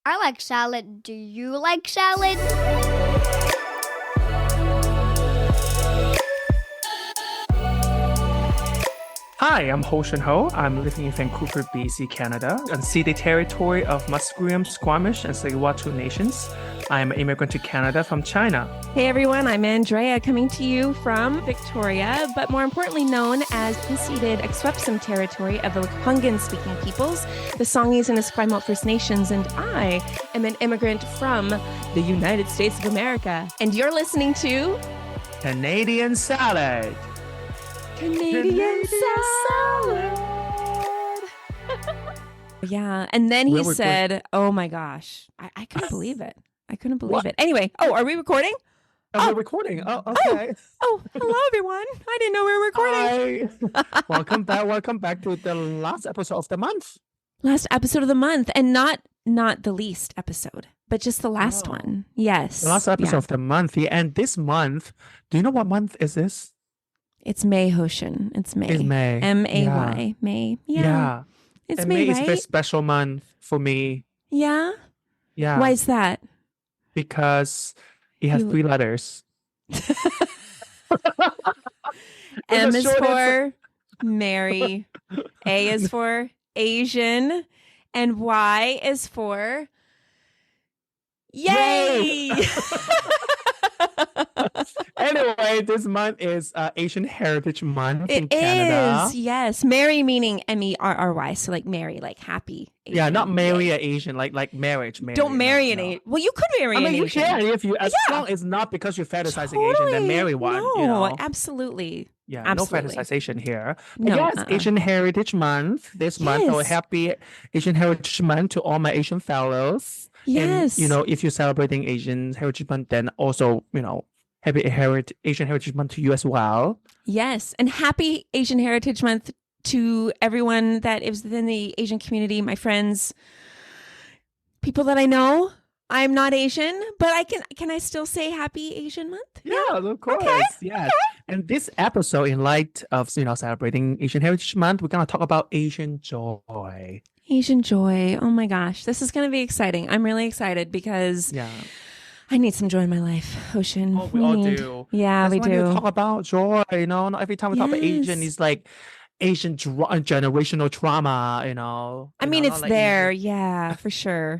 I like salad. Do you like salad? Hi, I'm Hostion Ho. I'm living in Vancouver, BC, Canada, unceded territory of Musqueam, Squamish, and Tsleil-Waututh nations. I am an immigrant to Canada from China. Hey everyone, I'm Andrea coming to you from Victoria, but more importantly known as unceded Akwesasne territory of the Lekwungen-speaking peoples, the Songhees and Esquimalt First Nations, and I am an immigrant from the United States of America. And you're listening to Canadian Salad. Canadian salad. Yeah, and then he said, "Oh my gosh, I couldn't believe it. I couldn't believe it." Anyway, are we recording? We're recording. Oh, okay. Hello everyone. I didn't know we were recording. Hi. Welcome back to the last episode of the month. Last episode of the month, and not the least episode, but just the last one. Yes. The last episode of the month. Yeah, and this month, do you know what month is this? It's May, Hoshin. It's May. It's May. May. Yeah. May. Yeah. It's and May, May is right? a very special month for me. Yeah? Yeah. Why is that? Because it has 3 letters. M is for Mary, A is for Asian, and Y is for Yay! Anyway, this month is Asian Heritage Month in It Canada. is, yes. Mary meaning Merry, so like Mary, like happy. Asian. Yeah, not marry an Asian, like marriage. Don't marry an Asian. Well, you could marry an you Asian. can if you, as long as not because you're fetishizing Asian, then marry one. No, you know? absolutely. Yeah, absolutely. no fetishization here. No, But yes, Asian Heritage Month this month. So Yes. happy Asian Heritage Month to all my Asian fellows. Yes. And, if you're celebrating Asian Heritage Month, then also, happy Asian Heritage Month to you as well. Yes, and happy Asian Heritage Month to everyone that is within the Asian community, my friends, people that I know. I'm not Asian, but can I still say happy Asian Month? Yeah, of course. Okay. Yes. And this episode, in light of celebrating Asian Heritage Month, we're gonna talk about Asian joy. Asian joy. Oh my gosh, this is going to be exciting. I'm really excited because I need some joy in my life. Ocean. Oh, we all do. Yeah, That's we why do. we talk about joy. Not every time we talk about Asian, it's like Asian generational trauma. I mean, it's there. Yeah, for sure.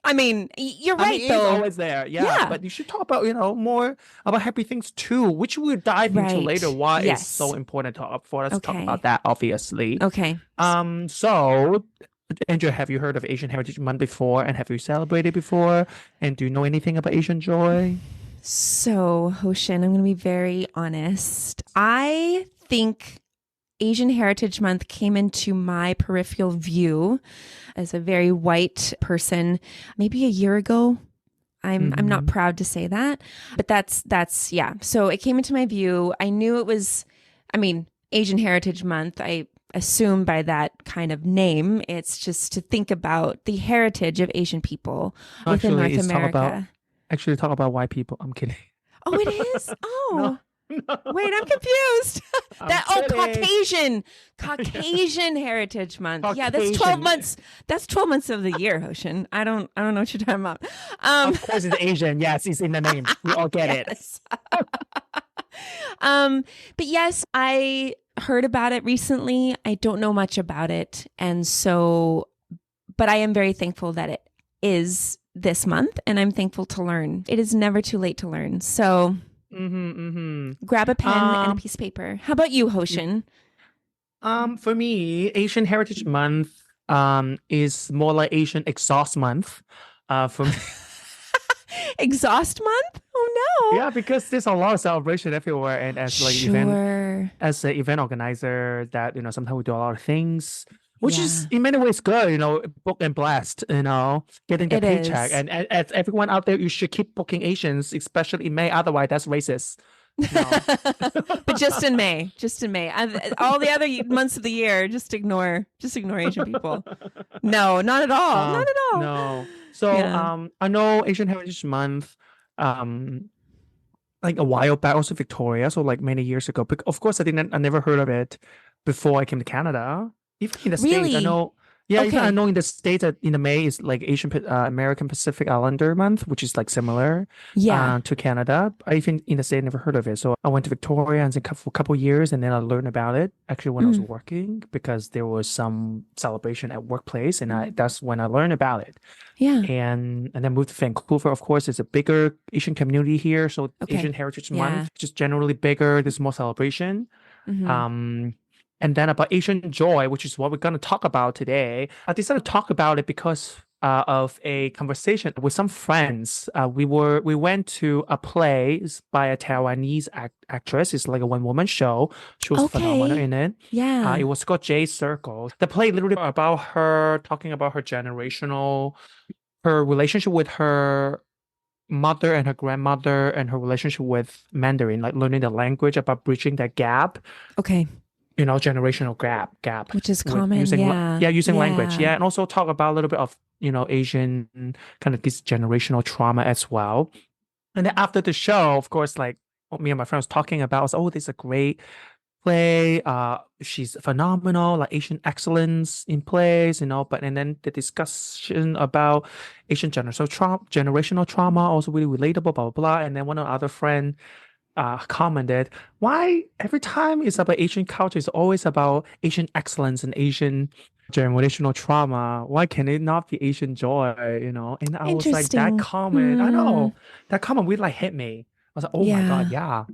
I mean, you're right it's though. always there. Yeah, but you should talk about more about happy things too, which we'll dive into later. Why it's so important for us to talk about that, obviously. Okay. So, Andrew, have you heard of Asian Heritage Month before, and have you celebrated before? And do you know anything about Asian joy? So, Hoshin, I'm going to be very honest. I think Asian Heritage Month came into my peripheral view as a very white person maybe a year ago. I'm not proud to say that, but that's So it came into my view. I knew it was, Asian Heritage Month. I assume by that kind of name, it's just to think about the heritage of Asian people within North America. Talk about white people. I'm kidding. Oh, it is? Oh. No. Wait, I'm confused. Kidding. Caucasian Heritage Month. Caucasian. Yeah, that's 12 months. That's 12 months of the year, Hoshin. I don't know what you're talking about. Of course it's Asian. Yes, it's in the name. We all get it. But yes, I heard about it recently. I don't know much about it. And so, but I am very thankful that it is this month, and I'm thankful to learn. It is never too late to learn. So grab a pen and a piece of paper. How about you, Hoshin? For me, Asian Heritage Month is more like Asian Exhaust Month. For me. Exhaust Month? Oh no. Yeah, because there's a lot of celebration everywhere, and as an event organizer, that sometimes we do a lot of things, which is in many ways good, book and blessed, getting the paycheck. And as everyone out there, you should keep booking Asians, especially in May. Otherwise, that's racist. But just in May. All the other months of the year, just ignore Asian people. No, not at all. Not at all. No. So I know Asian Heritage Month, like a while back, also Victoria, so like many years ago. But of course, I never heard of it before I came to Canada. Even in the States, I know Yeah, even I Okay. know in the States that in the May is like American Pacific Islander month, which is like similar Yeah. to Canada. I even in the States never heard of it. So I went to Victoria and for a couple years, and then I learned about it actually when I was Mm. working because there was some celebration at workplace, and that's when I learned about it. Yeah. And then moved to Vancouver. Of course, there's a bigger Asian community here, so Okay. Asian Heritage Yeah. Month just generally bigger. There's more celebration. Hmm. And then about Asian joy, which is what we're going to talk about today. I decided to talk about it because of a conversation with some friends. We went to a play by a Taiwanese actress. It's like a one-woman show. She was phenomenal Okay. in it. Yeah. It was called Jay Circle. The play literally about her talking about her relationship with her mother and her grandmother and her relationship with Mandarin, like learning the language, about bridging that gap, Okay. generational gap Which is with common. Yeah. using language. Yeah. Yeah. And also talk about a little bit of, Asian kind of this generational trauma as well. And then after the show, of course, like me and my friends talking about, I was, oh, this is a great play. She's phenomenal, like Asian excellence in plays, but and then the discussion about Asian generational trauma, also really relatable, blah blah blah. And then one of the other friend commented, why every time it's about Asian culture, it's always about Asian excellence and Asian generational trauma. Why can it not be Asian joy? And I was like, that Interesting. comment, I know that comment really like hit me. I was like, oh my God, Yeah. yeah.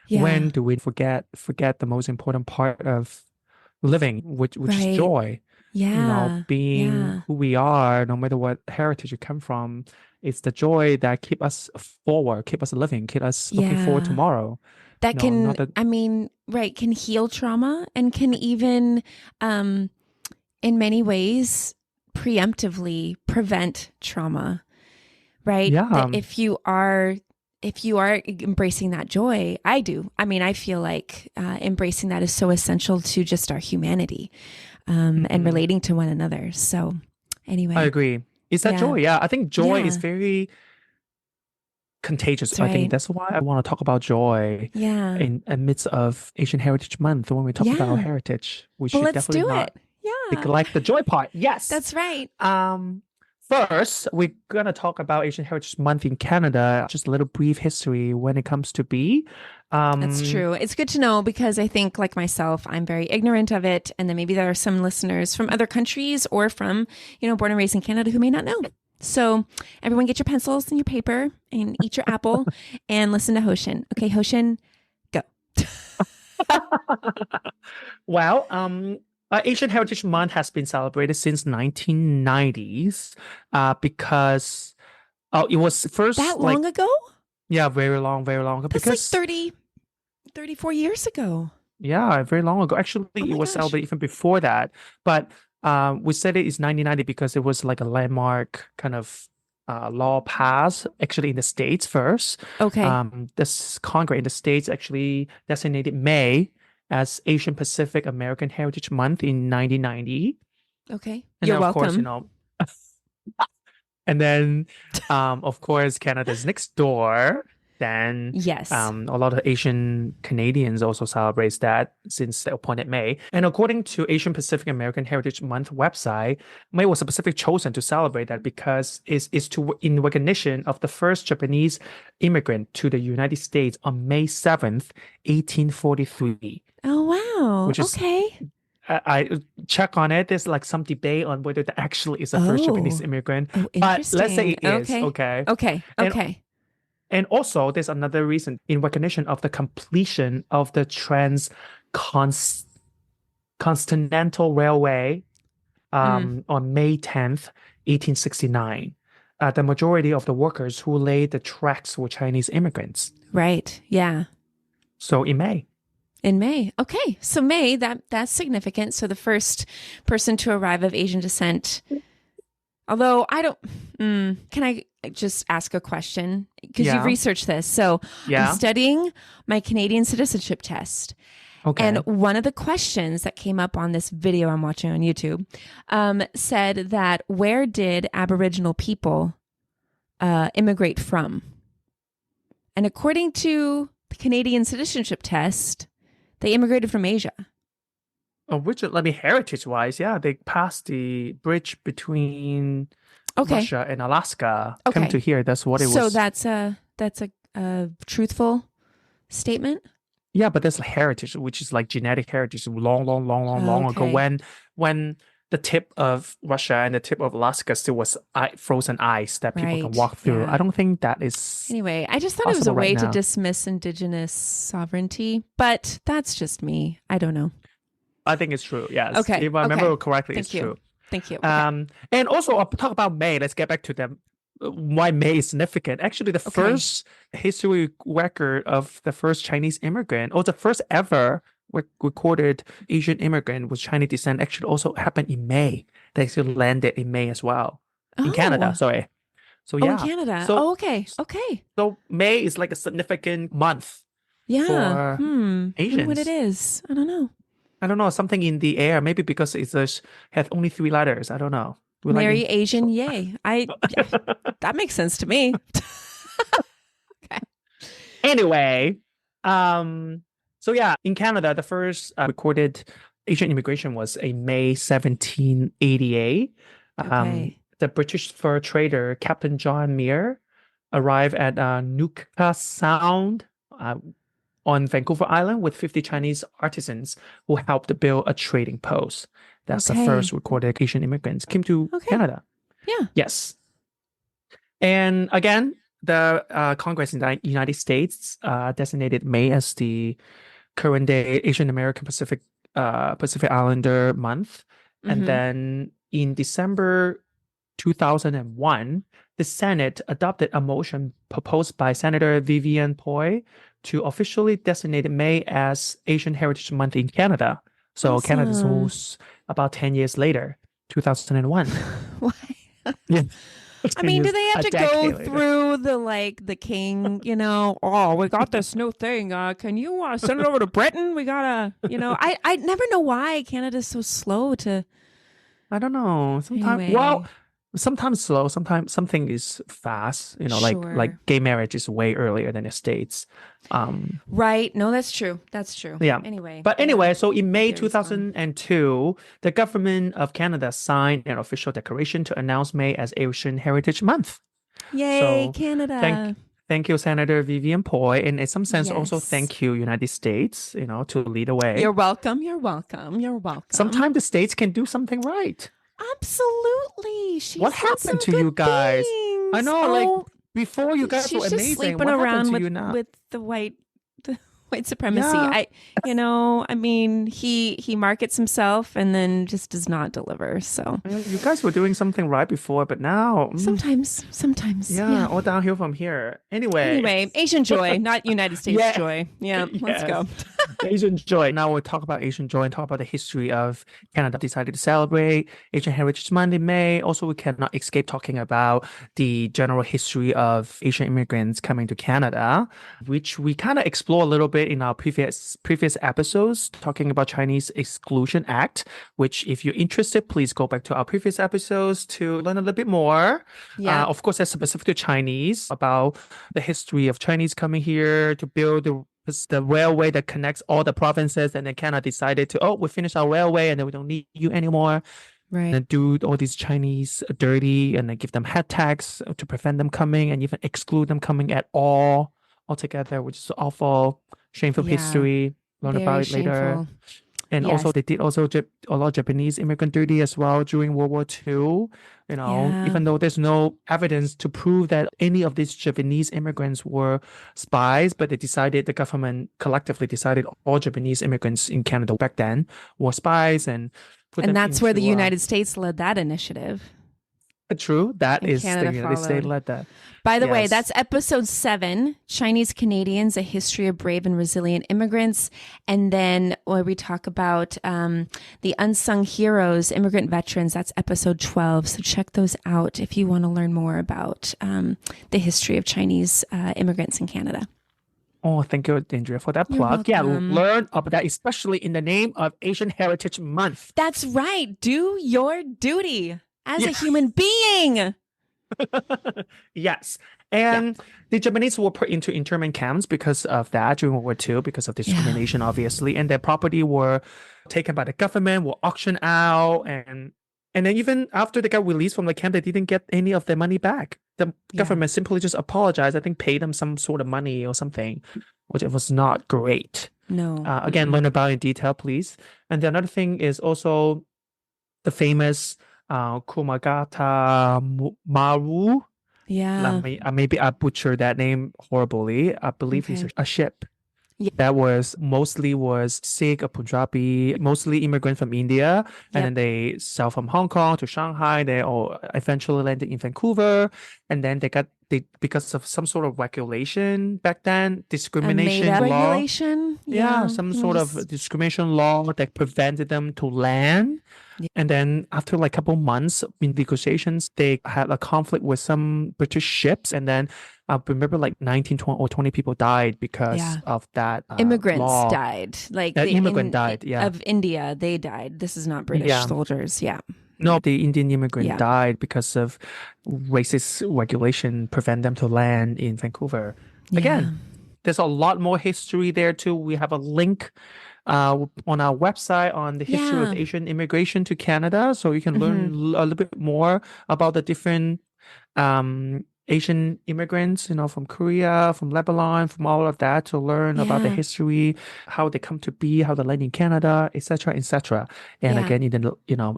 Yeah. When do we forget the most important part of living, which is Right. joy? Yeah. Being Yeah. who we are, no matter what heritage you come from, it's the joy that keep us forward, keep us living, keep us looking forward Yeah. tomorrow. That can, Not that. I mean, right, can heal trauma and can even, in many ways, preemptively prevent trauma, right? That Yeah. if you are embracing that joy, I do. I mean, I feel like embracing that is so essential to just our humanity, and Mhm. relating to one another. So, anyway, I agree. It's that yeah, joy. Yeah, I think joy is yeah, very contagious. that's I think right. that's why I want to talk about joy Yeah, in amidst of Asian Heritage Month. When we talk about our yeah. heritage, we Well, should let's definitely do not it. Yeah, neglect the joy part. Yes. that's right. First, we're gonna talk about Asian Heritage Month in Canada. Just a little brief history when it comes to B. That's Um, true. It's good to know because I think, like myself, I'm very ignorant of it. And then maybe there are some listeners from other countries or from, born and raised in Canada who may not know. So everyone get your pencils and your paper and eat your apple and listen to Hoshin. Okay, Hoshin, go. well, Asian Heritage Month has been celebrated since 1990s, because it was first That long ago? yeah, very long ago. That's like Because 34 years ago. yeah, very long ago. Actually, Oh it my was gosh. celebrated even before that. But we said it is 1990 because it was like a landmark kind of law passed actually in the States first. Okay. This Congress in the States actually designated May as Asian Pacific American Heritage Month in 1990. Okay. And You're then, of course, welcome. and then, of course, Canada's next door. Then, Yes. a lot of Asian Canadians also celebrates that since the appointed May. And according to Asian Pacific American Heritage Month website, May was specifically chosen to celebrate that because it's in recognition of the first Japanese immigrant to the United States on May 7th, 1843. Oh, wow. Which is Okay. I check on it. There's like some debate on whether that actually is the first Japanese Oh. immigrant, Oh, but let's say interesting. it is. Okay. Okay. Okay. And Okay. and also there's another reason in recognition of the completion of the Transcontinental Railway on May 10th, 1869. The majority of the workers who laid the tracks were Chinese immigrants. Right. Yeah. So in May. In May. Okay. So May, that's significant. So the first person to arrive of Asian descent. Although I don't, can I just ask a question? Because you've researched this. So Yeah. I'm studying my Canadian citizenship test. Okay. And one of the questions that came up on this video I'm watching on YouTube said that where did Aboriginal people immigrate from? And according to the Canadian citizenship test, they immigrated from Asia. heritage-wise, yeah, they passed the bridge between Russia and Alaska. Come to here. That's what it was. So that's a truthful statement. Yeah, but that's heritage, which is like genetic heritage, long ago when the tip of Russia and the tip of Alaska still was frozen ice that people can walk through. Yeah. I don't think that is. Anyway, I just thought it was a way to dismiss indigenous sovereignty, but that's just me. I don't know. I think it's true. Yes. Okay. If I remember correctly, it's true. Thank you. And also, I'll talk about May. Let's get back to them. Why May is significant. Actually, the first history record of the first Chinese immigrant, or the first ever recorded Asian immigrant with Chinese descent, actually also happened in May. They actually landed in May as well. In Canada, sorry. So yeah. in Canada. So, okay. So May is like a significant month. Yeah. For Asians. I wonder what it is. I don't know. Something in the air. Maybe because it has only 3 letters. I don't know. Merry Asian, yay. That makes sense to me. Okay. Anyway, so yeah, in Canada, the first recorded Asian immigration was in May 1788. The British fur trader Captain John Muir arrived at Nootka Sound on Vancouver Island with 50 Chinese artisans who helped build a trading post. That's the first recorded Asian immigrants came to Canada. Yeah. Yes. And again, the Congress in the United States designated May as the current day Asian American Pacific Islander month. And then in December 2001, the Senate adopted a motion proposed by Senator Vivian Poy to officially designate May as Asian Heritage Month in Canada. So Canada's was about 10 years later, 2001. Why? Yeah. I mean, do they have to go through the king, we got this new thing. Can you send it over to Britain? We gotta, I never know why Canada's so slow to. I don't know. Sometimes slow, sometimes something is fast, like gay marriage is way earlier than the States. Right. No, that's true. Yeah. Anyway, so in May 2002, the government of Canada signed an official declaration to announce May as Asian Heritage Month. Yay, Canada. Thank you, Senator Vivian Poy. And in some sense, also thank you, United States, to lead the way. You're welcome. Sometimes the states can do something right. Absolutely. What happened to you guys? Things. I know, before you guys were amazing. She's just sleeping what around to you now? with the white supremacy. Yeah. He markets himself and then just does not deliver. So you guys were doing something right before, but now sometimes. Yeah, all downhill from here. Anyway, Asian joy, not United States joy. Yeah, let's go. Asian joy. Now we'll talk about Asian joy and talk about the history of Canada decided to celebrate Asian Heritage Month in May. Also, we cannot escape talking about the general history of Asian immigrants coming to Canada, which we kind of explore a little bit in our previous episodes, talking about Chinese Exclusion Act, which if you're interested, please go back to our previous episodes to learn a little bit more. Yeah. Of course, that's specific to Chinese, about the history of Chinese coming here to build the railway that connects all the provinces, and then Canada decided to, we finished our railway and then we don't need you anymore. Right. And do all these Chinese dirty and then give them head tax to prevent them coming and even exclude them coming at all altogether, which is awful, shameful history. Learn about it later. And also they did also a lot of Japanese immigrant dirty as well during World War II. Even though there's no evidence to prove that any of these Japanese immigrants were spies, but the government collectively decided all Japanese immigrants in Canada back then were spies and that's where the United States led that initiative. True. That and is Canada the United States led that. By the way, that's episode 7, Chinese Canadians, A History of Brave and Resilient Immigrants. And then where we talk about the unsung heroes, immigrant veterans, that's episode 12. So check those out if you want to learn more about the history of Chinese immigrants in Canada. Oh, thank you, Andrea, for that plug. Yeah, learn about that, especially in the name of Asian Heritage Month. That's right. Do your duty as a human being. Yes. Yeah. And the Japanese were put into internment camps because of that during World War II, because of Yeah. discrimination, obviously. And their property were taken by the government, were auctioned out. And then even after they got released from the camp, they didn't get any of their money back. The Yeah. government simply just apologized, I think paid them some sort of money or something, which it was not great. No. Again, learn about it in detail, please. And the another thing is also the famous Kumagata Maru. Yeah. Maybe I butchered that name horribly. I believe it's Okay. a ship Yeah. that was Sikh or Punjabi, mostly immigrant from India, and Yep. then they sailed from Hong Kong to Shanghai. They all eventually landed in Vancouver, and then they because of some sort of regulation back then, A discrimination made-up law. regulation. Yeah, Yeah. some Can we sort of just? discrimination law that prevented them to land. Yeah. And then after like a couple months in negotiations, they had a conflict with some British ships. And then I remember like 19, 20 or 20 people died because Yeah. of that Immigrants law. died. Like That the immigrant died. Yeah. of India, they died. This is not British Yeah. soldiers. Yeah. No, the Indian immigrant Yeah. died because of racist regulation prevent them to land in Vancouver. Yeah. Again, there's a lot more history there too. We have a link on our website on the history of Yeah. Asian immigration to Canada, so you can learn Mhm. a little bit more about the different Asian immigrants, from Korea, from Lebanon, from all of that, to learn about the Yeah. history, how they come to be, how they land in Canada, etc., etc. And Yeah. again,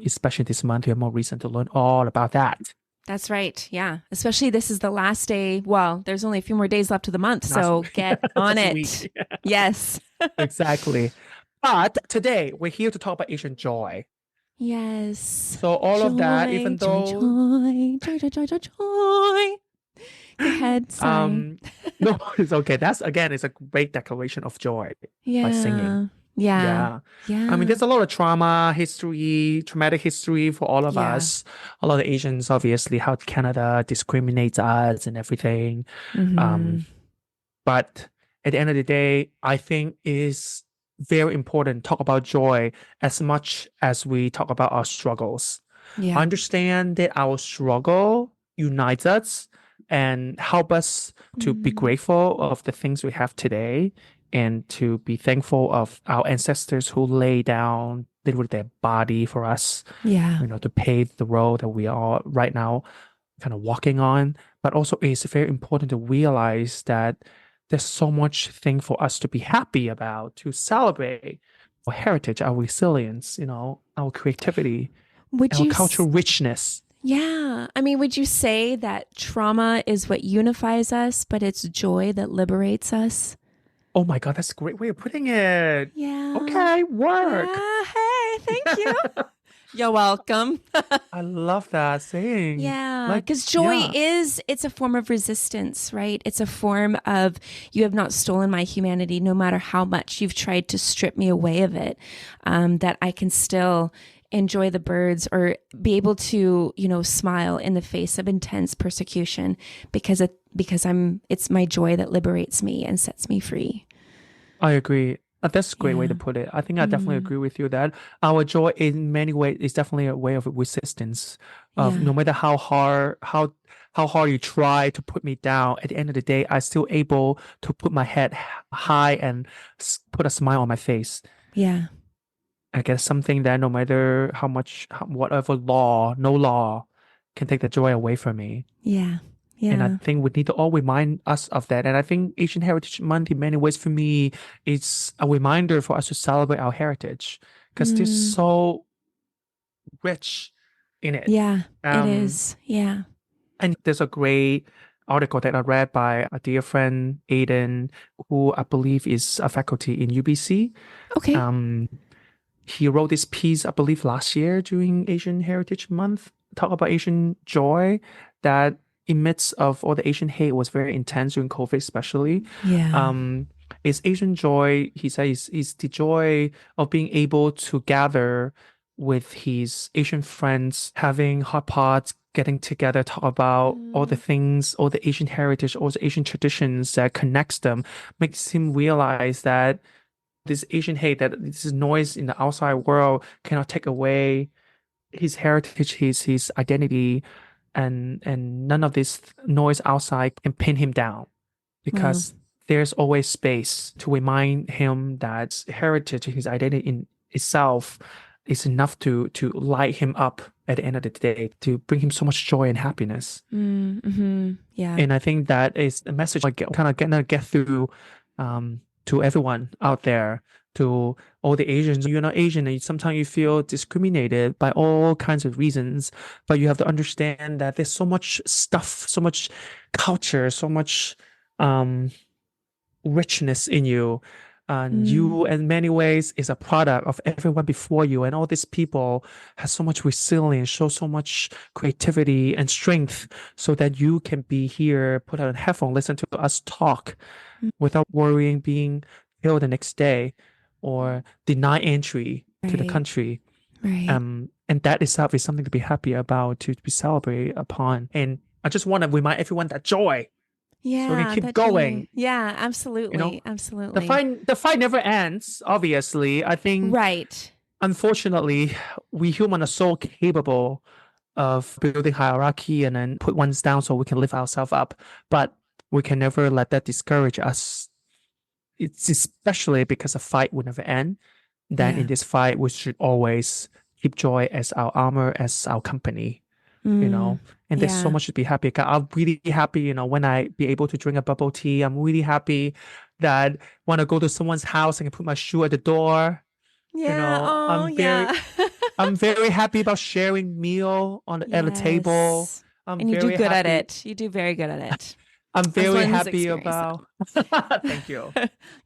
especially this month, you have more reason to learn all about that. That's right. Yeah. Especially this is the last day. Well, there's only a few more days left of the month. So get on Just a it. week. Yes. Exactly. But today we're here to talk about Asian joy. Yes. So all of that, even though joy. Go ahead. Sorry. no, it's okay. It's a great declaration of joy by singing. Yeah. I mean, there's a lot of traumatic history for all of Yeah. us. A lot of Asians, obviously, how Canada discriminates us and everything. Mhm. But at the end of the day, I think is very important to talk about joy as much as we talk about our struggles. Yeah. Understand that our struggle unites us and help us to be grateful of the things we have today and to be thankful of our ancestors who lay down literally their body for us, Yeah. to pave the road that we are right now kind of walking on. But also it's very important to realize that there's so much thing for us to be happy about, to celebrate our heritage, our resilience, our creativity, Would our you cultural richness. Yeah. I mean, would you say that trauma is what unifies us, but it's joy that liberates us? Oh my God, that's a great way of putting it. Yeah. Okay, work. Yeah. Hey, thank you. You're welcome. I love that saying. Yeah, Like, because joy yeah. it's a form of resistance, right? It's a form of, you have not stolen my humanity, no matter how much you've tried to strip me away of it, that I can still enjoy the birds or be able to, smile in the face of intense persecution because it's my joy that liberates me and sets me free. I agree. That's a great way to Yeah. put it. I think I definitely agree with you that our joy in many ways is definitely a way of resistance. Of Yeah. no matter how hard you try to put me down, at the end of the day, I'm still able to put my head high and put a smile on my face. Yeah. I guess something that no matter whatever no law can take the joy away from me. Yeah. And I Yeah. think we need to all remind us of that. And I think Asian Heritage Month, in many ways, for me, it's a reminder for us to celebrate our heritage because there's so rich in it. Yeah, it is. Yeah. And there's a great article that I read by a dear friend, Aiden, who I believe is a faculty in UBC. Okay. He wrote this piece, I believe, last year during Asian Heritage Month, talk about Asian joy that in midst of all the Asian hate was very intense during COVID, especially. Yeah. Is Asian joy, he says, is the joy of being able to gather with his Asian friends, having hot pots, getting together, talk about all the things, all the Asian heritage, all the Asian traditions that connects them, makes him realize that this Asian hate, that this noise in the outside world cannot take away his heritage, his identity and none of this noise outside can pin him down, because there's always space to remind him that heritage, his identity in itself, is enough to light him up at the end of the day, to bring him so much joy and happiness. Yeah. And I think that is a message I get through to everyone out there, to all the Asians. You're not Asian, and sometimes you feel discriminated by all kinds of reasons, but you have to understand that there's so much stuff, so much culture, so much richness in you. And you, in many ways, is a product of everyone before you, and all these people have so much resilience, show so much creativity and strength, so that you can be here, put on a headphone, listen to us talk without worrying being killed the next day or deny entry to the country. And that itself is something to be happy about, to be celebrated upon. And I just want to remind everyone that joy. Yeah, so we can keep going. Yeah, absolutely. Absolutely. The fight never ends, obviously. I think, unfortunately, we humans are so capable of building hierarchy and then put ones down so we can lift ourselves up. But we can never let that discourage us. It's especially because a fight will never end. Then in this fight, we should always keep joy as our armor, as our company. And there's so much to be happy. I'm really happy, when I be able to drink a bubble tea. I'm really happy that when I go to someone's house, I can put my shoe at the door. I'm very happy about sharing meal at a table. And you do good at it. You do very good at it. I'm very happy about thank you.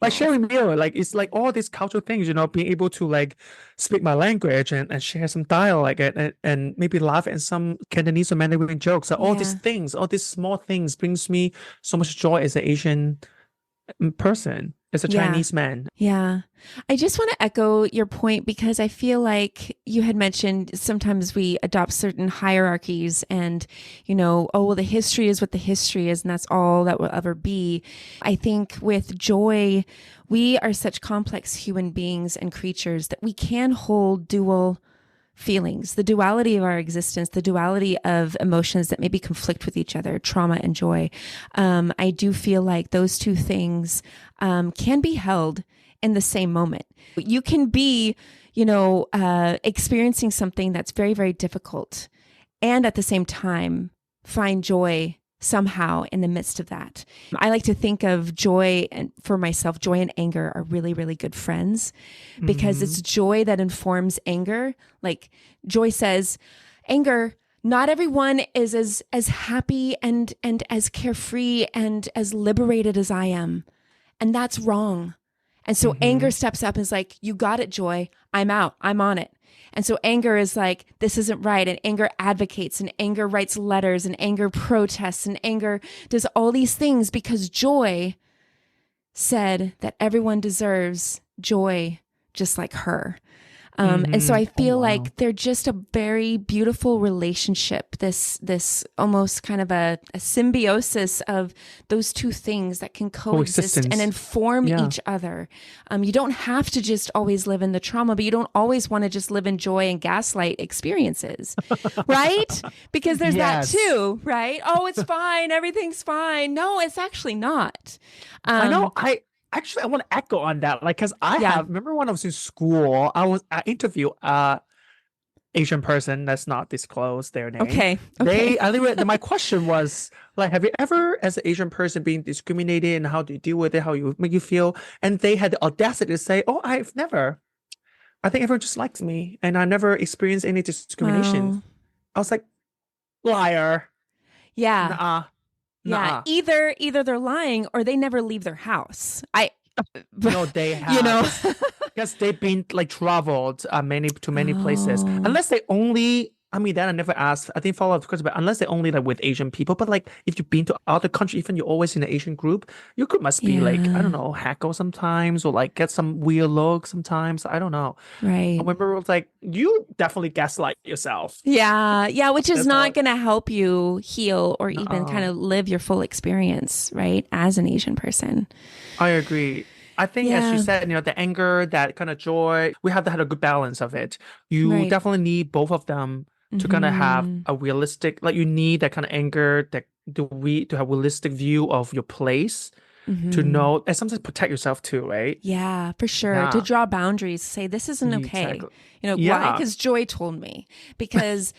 Like sharing meal, like it's like all these cultural things, being able to like speak my language and share some dialogue and maybe laugh at some Cantonese or Mandarin jokes. So all these things, all these small things brings me so much joy as an Asian person, as a Chinese man. Yeah. I just want to echo your point, because I feel like you had mentioned sometimes we adopt certain hierarchies and, the history is what the history is, and that's all that will ever be. I think with joy, we are such complex human beings and creatures that we can hold dual feelings, the duality of our existence, the duality of emotions that maybe conflict with each other, trauma and joy. I do feel like those two things can be held in the same moment. You can be, experiencing something that's very, very difficult, and at the same time find joy somehow in the midst of that. I like to think of joy, and for myself, joy and anger are really, really good friends, because it's joy that informs anger. Like joy says, anger, not everyone is as happy and as carefree and as liberated as I am. And that's wrong. And so anger steps up and is like, you got it, joy. I'm out. I'm on it. And so anger is like, this isn't right. And anger advocates, and anger writes letters, and anger protests, and anger does all these things because joy said that everyone deserves joy just like her. And so I feel like they're just a very beautiful relationship, this almost kind of a symbiosis of those two things that can coexist and inform each other. You don't have to just always live in the trauma, but you don't always want to just live in joy and gaslight experiences, right? Because there's that too, right? Oh, it's fine. Everything's fine. No, it's actually not. I know. Actually, I want to echo on that, because remember when I was in school, I interviewed Asian person that's not disclosed their name. Okay. My question was like, have you ever, as an Asian person, been discriminated, and how do you deal with it? How you make you feel? And they had the audacity to say, "Oh, I've never. I think everyone just likes me, and I never experienced any discrimination." Wow. I was like, liar. Yeah. Yeah, either they're lying or they never leave their house. No, they have. Because they've been like traveled many places. Unless they only, then I never asked. I didn't follow up the question, but unless they only like with Asian people. But like, if you've been to other countries, even you're always in an Asian group, your group must be like, I don't know, heckle sometimes, or like get some weird look sometimes. I don't know. Right. I remember it was like, you definitely gaslight yourself. Yeah, which is not going to help you heal or even kind of live your full experience, right? As an Asian person. I agree. I think, as you said, the anger, that kind of joy, we have to have a good balance of it. You definitely need both of them to kind of have Mm-hmm. a realistic, like you need that kind of anchor, that to have realistic view of your place, to Mm-hmm. know and sometimes protect yourself too, right? Yeah, for sure. To Yeah, draw boundaries, say this isn't okay. exactly. Why? Yeah, Because Joy told me. Because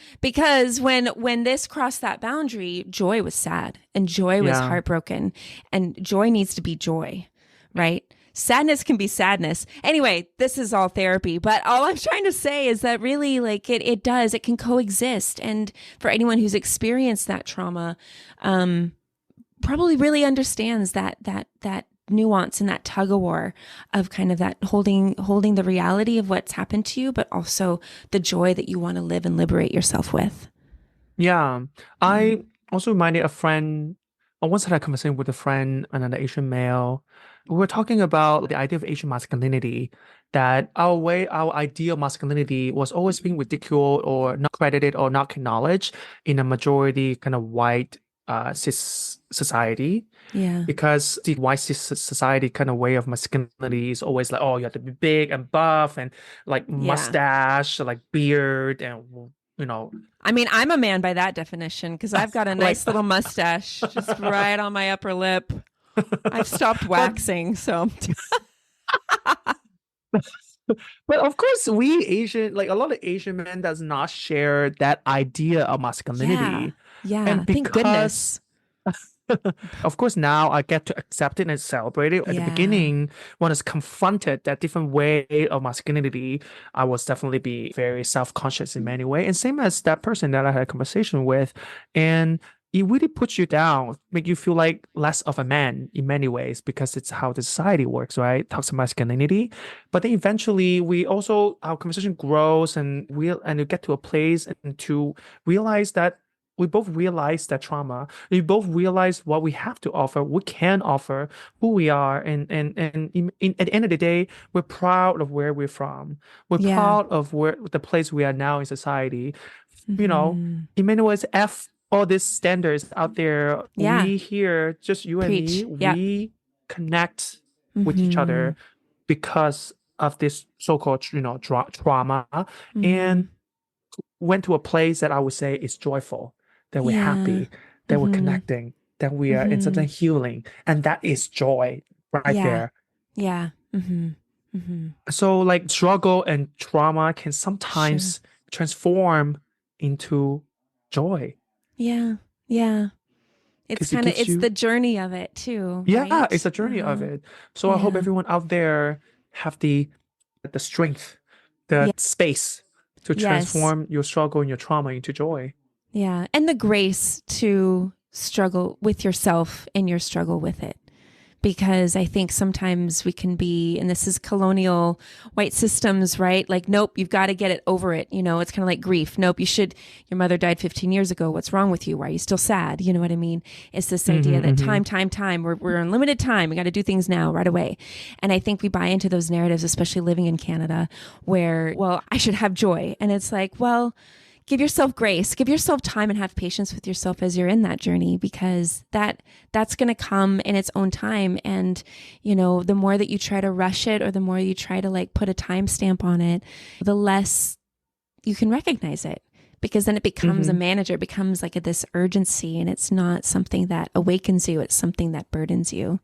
when this crossed that boundary, Joy was sad and Joy was yeah. heartbroken, and Joy needs to be joy, right? Sadness can be sadness. Anyway, this is all therapy, but all I'm trying to say is that really, like, it can coexist. And for anyone who's experienced that trauma, probably really understands that nuance and that tug of war of kind of that holding the reality of what's happened to you, but also the joy that you want to live and liberate yourself with. Yeah. Yeah. I also reminded a friend, I once had a conversation with a friend, another Asian male. We were talking about the idea of Asian masculinity, that our ideal masculinity was always being ridiculed or not credited or not acknowledged in a majority kind of white cis society. Yeah. Because the white cis society kind of way of masculinity is always like, oh, you have to be big and buff and like Yeah. mustache, like beard, and you know, I mean, I'm a man by that definition because I've got a like nice little mustache just right on my upper lip. I've stopped but waxing, so but of course we Asian, like a lot of Asian men does not share that idea of yeah. masculinity. Yeah. And Thank because goodness. of course now I get to accept it and celebrate it. At the Yeah. beginning, when I was confronted that different way of masculinity, I was definitely be very self-conscious in many ways. And same as that person that I had a conversation with. And it really puts you down, make you feel like less of a man in many ways because it's how the society works, right? Talks about masculinity. But then eventually our conversation grows and you get to a place and to realize that we both realize that trauma. We both realize what we have to offer, we can offer, who we are, and at the end of the day, we're proud of where we're from. We're Yeah. proud of where the place we are now in society. You know, Hmm. in many ways, F all these standards out there. Yeah. We here, just you and me, Preach. Yeah. we connect with each Hmm. other because of this so-called, trauma, Hmm. and went to a place that I would say is joyful, that we're Yeah. happy, that we're Hmm. connecting, that we are in Hmm. something healing, and that is joy right Yeah. there. Yeah. Hmm. Hmm. So like struggle and trauma can Sure. sometimes transform into joy Yeah. Yeah. because it gives It's the you, journey of it too, yeah, it's right? a journey of it. So I hope Yeah. everyone out there have the strength, Yeah. the space to Yes. transform your struggle and your trauma into joy. Yeah. And the grace to struggle with yourself and your struggle with it. Because I think sometimes we can be, and this is colonial white systems, right? Like, nope, you've got to get it over it. It's kind of like grief. Nope, your mother died 15 years ago. What's wrong with you? Why are you still sad? You know what I mean? It's this idea that Hmm. time, we're on limited time. We got to do things now, right away. And I think we buy into those narratives, especially living in Canada, where, well, I should have joy. And it's like, well, give yourself grace, give yourself time, and have patience with yourself as you're in that journey, because that's going to come in its own time. And the more that you try to rush it, or the more you try to like put a timestamp on it, the less you can recognize it, because then it becomes a Hmm. manager, it becomes like this urgency, and it's not something that awakens you, it's something that burdens you.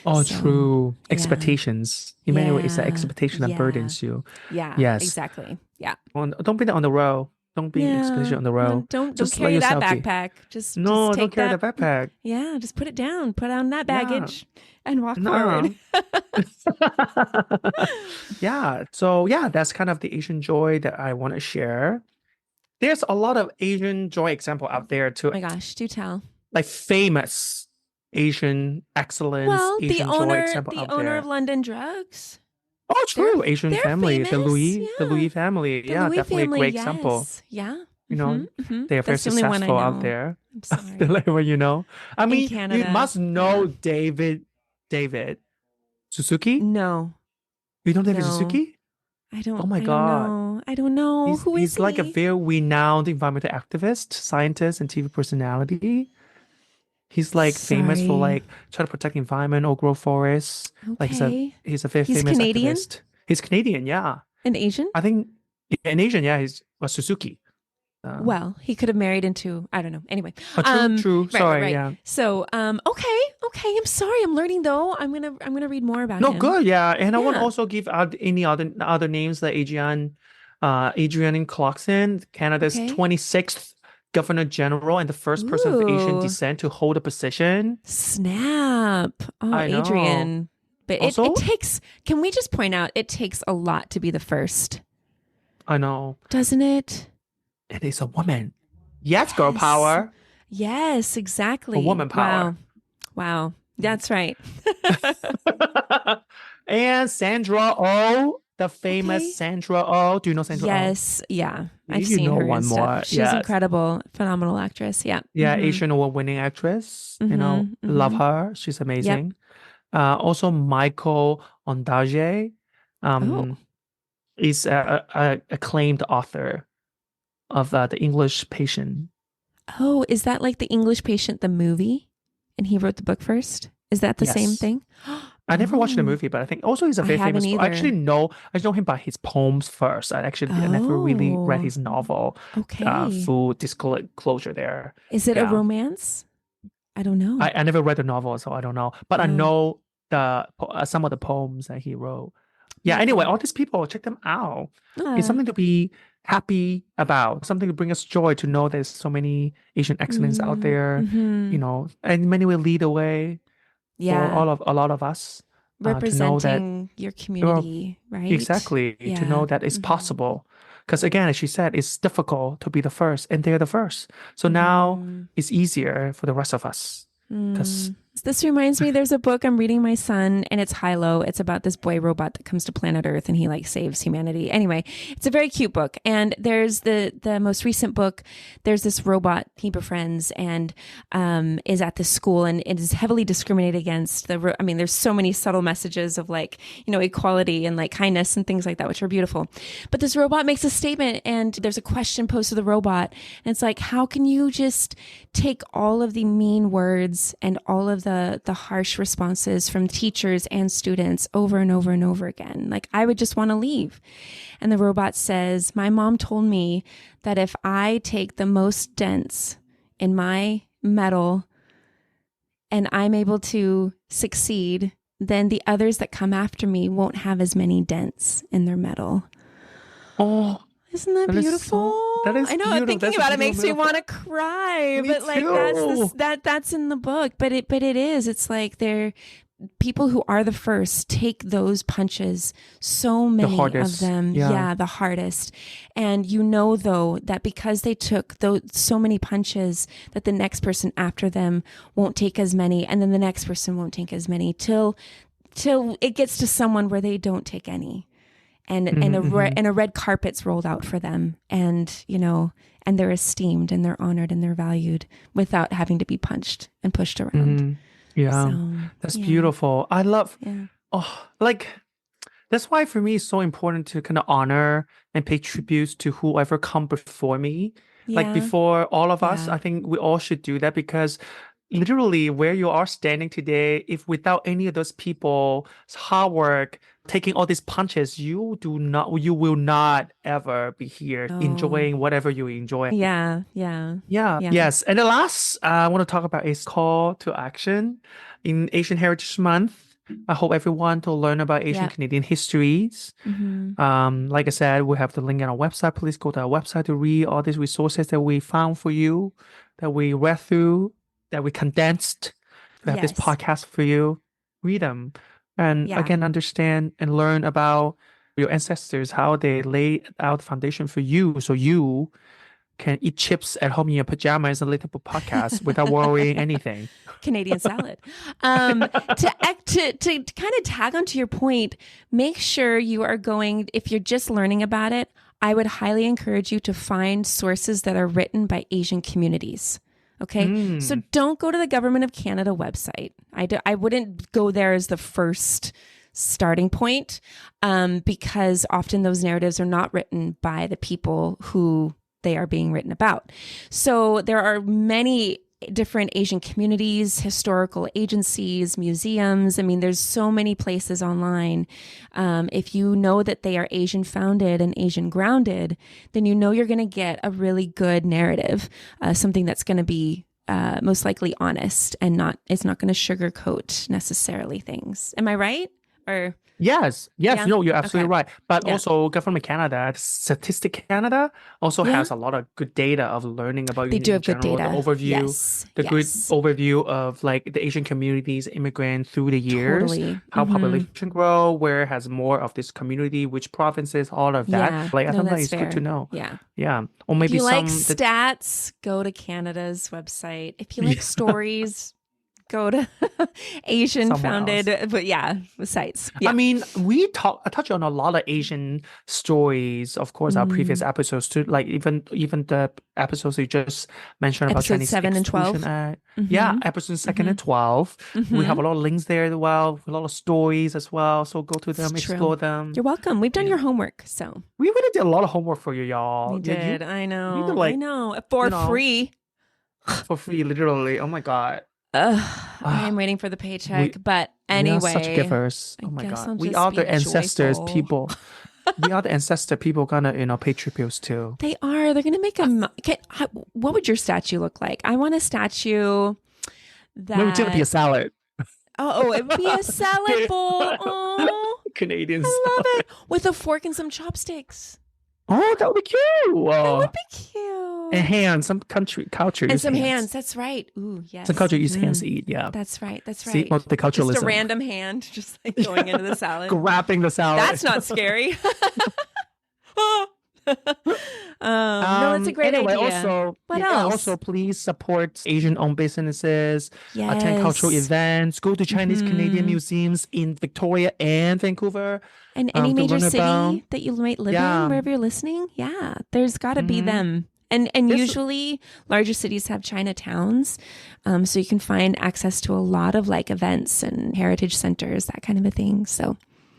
Oh, So true. yeah. Expectations. In many ways, it's the Yeah. expectation that Yeah. burdens you. Yeah, Yes. exactly. Yeah. Don't be on the road. Don't be expectation Yeah. on the Come on, road. don't Just let carry that yourself be. backpack. Just No, don't take carry the that. backpack. Yeah, just put it down. Put on that Yeah. baggage and walk forward. No. Yeah. So yeah, that's kind of the Asian joy that I want to share. There's a lot of Asian joy example out there too, Oh my gosh, do tell. like famous Asian excellence, Well, Asian joy example the out owner of there. London Drugs. Oh, They're true. Asian they're family, famous. The Yeah. Louis family. The Yeah, Louis definitely a family, great example. yes. Yeah. You know, they are very That's the only one I successful out know. there. I'm They're sorry. like, well, I In mean, you Canada. must know David Suzuki. No. You know David No. Suzuki? Oh my I don't God. know. I don't know. Who is He's like a he? very renowned environmental activist, scientist, and TV personality. He's like famous for Sorry. like trying to protect the environment or grow forests. Like Okay. he's a very He's famous Canadian? activist. He's Canadian, yeah. An Asian? I think in Asian, yeah, he's Suzuki. Well, he could have married into, I don't know. Anyway. True. Right, Sorry, right. yeah. So, okay. I'm sorry. I'm learning though. I'm gonna read more about No, him. good, yeah. And I want to Yeah. also give out any other names like Adrian Clarkson, Canada's Okay. 26th Governor General and the first person of Asian Ooh. descent to hold a position. Snap. Oh, I know. Adrian. But Also, it takes, can we just point out, it takes a lot to be the first, I know. doesn't it? It is a woman. Yes, girl power. Yes, exactly. A woman power. Wow. That's right. And Sandra Oh, the famous Okay. Sandra Oh. Do you know Sandra Oh? Yes. Yeah. I've You seen know her one and more. stuff. She's Yes. incredible. Phenomenal actress. Yeah. Yeah, Mhm. Asian award-winning actress. You know, Mhm, love mhm. her. She's amazing. Also, Michael Ondaatje Oh. is a acclaimed author of The English Patient. Oh, is that like The English Patient, the movie? And he wrote the book first? Is that the same Yes. thing? I never watched the Oh. movie, but I think also he's a I very haven't famous. I know him by his poems first. I never really read Oh. his novel. Okay. Full disclosure there. Is it a Yeah. romance? I don't know. I never read the novel, so I don't know. But I Oh. know some of the poems that he wrote. Yeah. Anyway, Oh. all these people, check them out. Ah. It's something to be happy about. Something to bring us joy to know there's so many Asian excellence out there. Mhm. You know, and in many ways lead the way for Yeah. a lot of us to know that Representing your community, right? exactly to Yeah. know that it's Mhm. possible. Because again, as she said, it's difficult to be the first, and they're the first. So now Mhm. it's easier for the rest of us. Because This reminds me, there's a book I'm reading my son, and it's Hilo. It's about this boy robot that comes to planet Earth and he like saves humanity. Anyway, it's a very cute book. And there's the most recent book. There's this robot he befriends and is at this school, and it is heavily discriminated against. I mean, there's so many subtle messages of like, you know, equality and like kindness and things like that, which are beautiful. But this robot makes a statement, and there's a question posed to the robot. And it's like, how can you just take all of the mean words and all of the harsh responses from teachers and students over and over and over again? Like, I would just want to leave. And the robot says, my mom told me that if I take the most dents in my metal and I'm able to succeed, then the others that come after me won't have as many dents in their metal. oh, Isn't that beautiful? that is I know. beautiful. Thinking That's about it makes me beautiful. want to cry. Me But like too. that's in the book. But it is. It's like they're people who are the first take those punches. So many of hardest. them, Yeah. the hardest. And you know though that because they took those so many punches, that the next person after them won't take as many, and then the next person won't take as many till it gets to someone where they don't take any. And a red carpet's rolled out for them, and you know, and they're esteemed and they're honored and they're valued without having to be punched and pushed around. Yeah, So, that's beautiful. I love, Yeah. like that's why for me it's so important to kind of honor and pay tributes to whoever come before me. Like Yeah. before all of us, Yeah. I think we all should do that because literally where you are standing today, if without any of those people's hard work, taking all these punches, you will not ever be here No. enjoying whatever you enjoy. Yeah. Yes. And the last I want to talk about is call to action in Asian Heritage Month. I hope everyone to learn about Asian Canadian histories. Like I said, we have the link on our website. Please go to our website to read all these resources that we found for you, that we read through, that we condensed to have this Yes. podcast for you. Read them and Yeah. again understand and learn about your ancestors, how they laid out the foundation for you, so you can eat chips at home in your pajamas and listen to podcasts without worrying anything. Canadian salad. To kind of tag onto your point, make sure you are going, if you're just learning about it, I would highly encourage you to find sources that are written by Asian communities. Okay. So don't go to the Government of Canada website. I wouldn't go there as the first starting point, because often those narratives are not written by the people who they are being written about. So there are many different Asian communities, historical agencies, museums. I mean, there's so many places online. If you know that they are Asian founded and Asian grounded, then you know you're going to get a really good narrative, something that's going to be most likely honest and it's not going to sugarcoat necessarily things. Am I right? Or Yes. Yeah? No, you're absolutely Okay. right. But Yeah. also, Government Canada, Statistic Canada also Yeah. has a lot of good data of learning about They in do have good general, data. the overview, Yes. the good Yes. overview of like the Asian communities, immigrant through the years, Totally. how Mhm. population grow, where has more of this community, which provinces, all of that. Yeah. Like I No, think that that's is good to fair. know. Yeah. Yeah. Or If maybe you like some stats, go to Canada's website. If you like Yeah. stories, go to Asian Somewhere founded, else. but yeah, sites. I Yeah. mean, I touch on a lot of Asian stories, of course, our previous episodes too, like even the episodes you just mentioned about Episodes Chinese 7 and Exclusion 12. Act. Mhm. Yeah, episodes 2 and 12. We have Mhm. a lot of links there as well, a lot of stories as well. So go to them, It's true. explore them. You're welcome. We've done Yeah. your homework, so We really did a lot of homework for you, y'all. we Yeah, did. I you know. did I like, know. For you know, free. for free, literally. Oh my God. I am waiting for the paycheck, but We are such anyway, givers. I Oh my guess God. I'll We just are be the ancestors joyful. people. We are the ancestor people gonna, pay tributes to. They are. They're going to make what would your statue look like? I want a statue that. No, it's gonna be a salad. Oh, it would be a salad bowl. Oh, Canadian I love salad. it. With a fork and some chopsticks. Oh, that would be cute. That would be cute. And hands. Some culture And use some hands. hands. That's right. Ooh, yes. Some culture use hands to eat. Yeah. That's right. That's See, right. multiculturalism. Just a random hand, just like going into the salad. Grabbing the salad. That's not scary. No, it's a great anyway, idea. Also, What else? Also, please support Asian-owned businesses. Yes. Attend cultural events. Go to Chinese Canadian museums in Victoria and Vancouver. And any to major learn city about- that you might live Yeah. in, wherever you're listening, yeah, there's got to be them. And This- usually larger cities have Chinatowns, so you can find access to a lot of like events and heritage centers, that kind of a thing. So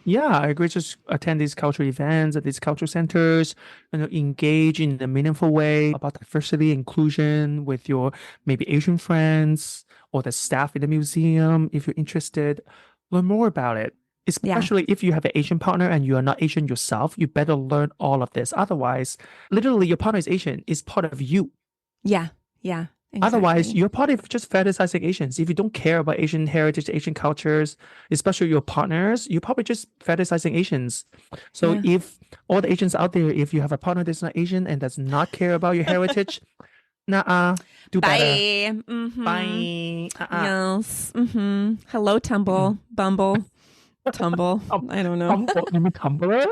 Yeah, I agree. Just attend these cultural events at these cultural centers and engage in a meaningful way about diversity, inclusion with your maybe Asian friends or the staff in the museum. If you're interested, learn more about it. Especially if you have an Asian partner and you are not Asian yourself, you better learn all of this. Otherwise, literally, your partner is Asian, is part of you. yeah. Exactly. Otherwise, you're part of just fetishizing Asians. If you don't care about Asian heritage, Asian cultures, especially your partners, you're probably just fetishizing Asians. So if all the Asians out there, if you have a partner that's not Asian and does not care about your heritage, do Bye. better. Mhm. Bye. Yes. Hello, Tumble, Bumble, Tumble. I don't know. You mean Tumblr?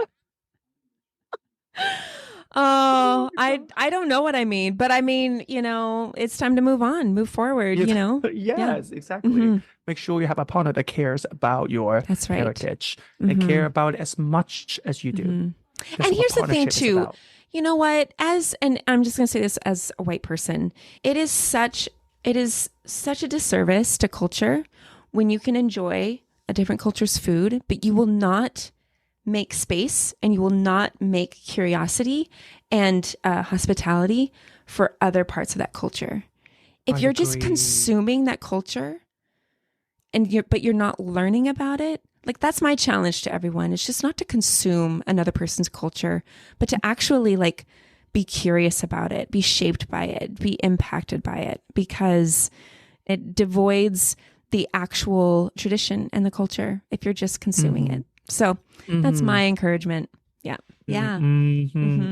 Oh, I don't know what I mean, but I mean, it's time to move on, move forward, Yes, exactly. Make sure you have a partner that cares about your That's right. heritage and care about it as much as you do. And That's what here's the thing partnership is too. about. You know what? And I'm just going to say this as a white person, it is such a disservice to culture when you can enjoy a different culture's food, but you will not make space and you will not make curiosity and hospitality for other parts of that culture. If you're just consuming that culture but you're not learning about it, like that's my challenge to everyone. It's just not to consume another person's culture, but to actually like be curious about it, be shaped by it, be impacted by it, because it devoids the actual tradition and the culture if you're just consuming it. So that's my encouragement. Yeah. Yeah.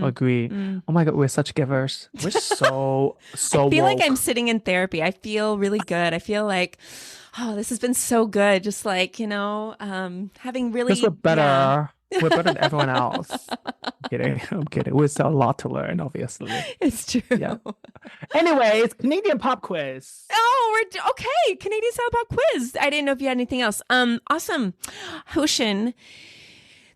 Agree. Oh my God, we're such givers. We're so I feel woke. like I'm sitting in therapy. I feel really good. I feel like, oh, this has been so good. Just like, having really. Because we're better. Yeah. We're better than everyone else. I'm kidding. We still have a lot to learn, obviously. It's true. Yeah. Anyway, it's Canadian pop quiz. Oh, we're okay. Canadian style pop quiz. I didn't know if you had anything else. Awesome. Hoshin,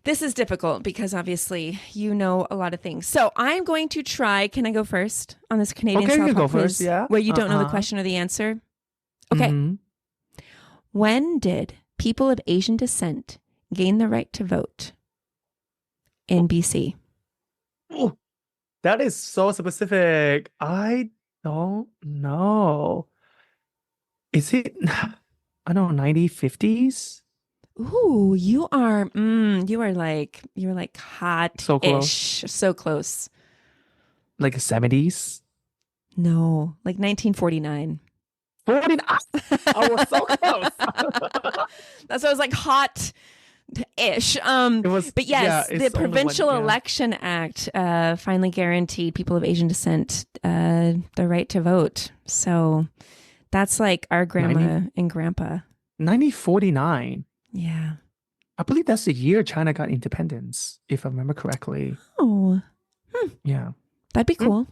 this is difficult because obviously you know a lot of things. So I'm going to try. Can I go first on this Canadian style pop quiz? First, yeah. Where you don't know the question or the answer? Okay. When did people of Asian descent gain the right to vote in BC? Oh, that is so specific. I don't know. Is it, I don't know, 1950s? Ooh, you're like So close. hot-ish. So close. Like 70s? No, like 1949. 49. I was so close. That's why I was like hot ish. It was, But yeah, yes, it's the the only one, Provincial yeah. Election Act finally guaranteed people of Asian descent the right to vote. So that's like our grandma and grandpa. 1949. Yeah. I believe that's the year China got independence, if I remember correctly. Oh, Yeah. that'd be cool.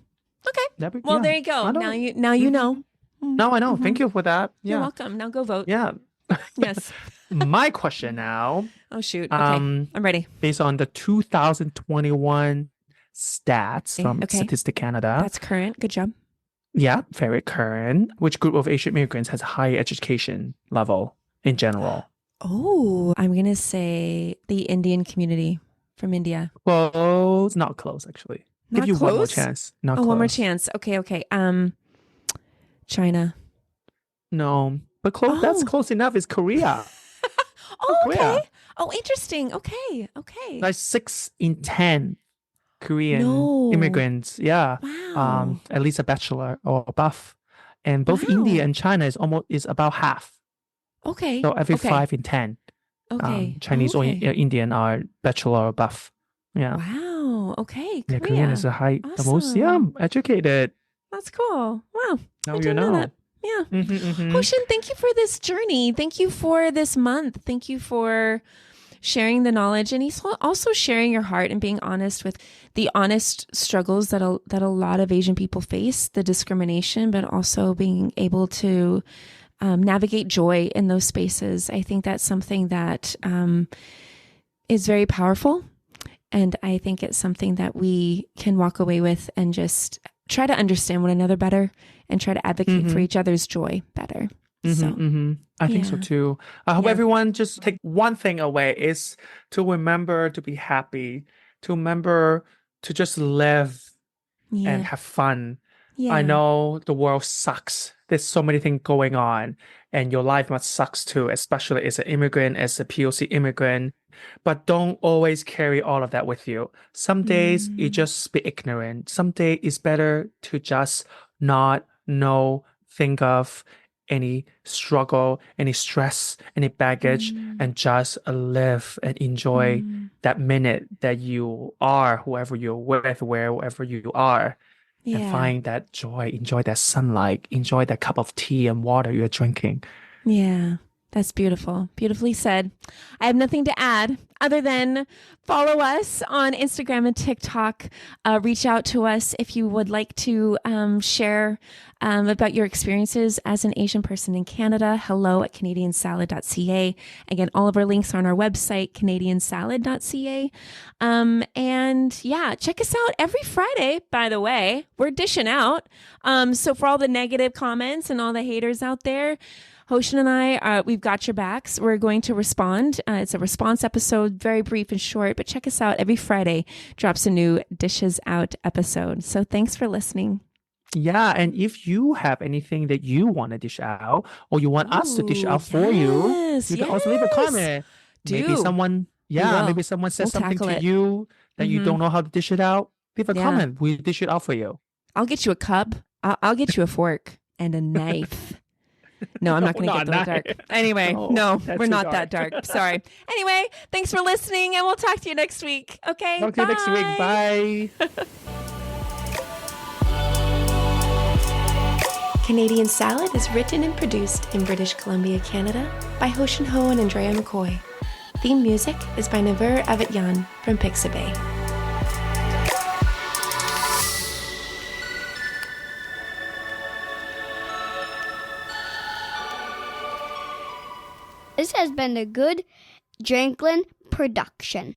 Okay. That'd be, Well, yeah. there you go. I know. Now you know. No, I know. Mhm. Thank you for that. You're Yeah. welcome. Now go vote. Yeah. Yes. My question now, Oh shoot. Okay. I'm ready. based on the 2021 stats from Okay. Statistic Canada. That's current. Good job. Yeah, very current. Which group of Asian immigrants has a higher education level in general? Oh, I'm going to say the Indian community from India. Close, not close, actually. Not Give you one more close? chance. Not Oh, close. one more chance. Okay. China. No, but close. That's Oh. close enough. It's Korea. Oh, okay. Korea. Oh, interesting. Okay. Like 6 in 10 Korean No. immigrants. Yeah. Wow. At least a bachelor or above. And both Wow. India and China is about half. Okay. So every Okay. 5 in 10 Okay. Chinese or Okay. Indian are bachelor or above. Yeah. Wow. Okay. Yeah, Korea. Korean is the most Awesome. educated. That's cool. Wow. Now I you didn't know know. that. Yeah. Mm-hmm. Hoshin, thank you for this journey. Thank you for this month. Thank you for sharing the knowledge and also sharing your heart and being honest with the honest struggles that a lot of Asian people face, the discrimination, but also being able to navigate joy in those spaces. I think that's something that is very powerful. And I think it's something that we can walk away with and just try to understand one another better and try to advocate for each other's joy better. I think so yeah. too. I hope Yeah. everyone just take one thing away is to remember to be happy, to remember to just live and have fun. Yeah. I know the world sucks. There's so many things going on, and your life must sucks too, especially as an immigrant, as a POC immigrant. But don't always carry all of that with you. Some days you just be ignorant. Some day it's better to just not know, think of any struggle, any stress, any baggage, and just live and enjoy that minute that you are, whoever you're with, wherever you are. And find that joy, enjoy that sunlight, enjoy that cup of tea and water you're drinking. Yeah, that's beautiful. Beautifully said. I have nothing to add other than follow us on Instagram and TikTok. Reach out to us if you would like to share about your experiences as an Asian person in Canada. hello@canadiansalad.ca. Again, all of our links are on our website, canadiansalad.ca. And yeah, check us out every Friday, by the way. We're dishing out. So for all the negative comments and all the haters out there, Hoshin and I, we've got your backs. We're going to respond. It's a response episode, very brief and short, but check us out every Friday. Drops a new Dishes Out episode. So thanks for listening. Yeah, and if you have anything that you want to dish out or you want us to dish out for you, you can also leave a comment. Maybe someone says something to you that you don't know how to dish it out. Leave a comment. We'll dish it out for you. I'll get you a cup. I'll get you a fork and a knife. No, I'm not going to get that dark. Anyway, no, we're not that dark. Sorry. Anyway, thanks for listening, and we'll talk to you next week. Okay, talk to you next week. Bye. Canadian Salad is written and produced in British Columbia, Canada by Hoshin Ho and Andrea McCoy. Theme music is by Naver Avatyan from Pixabay. This has been a good Drinklin production.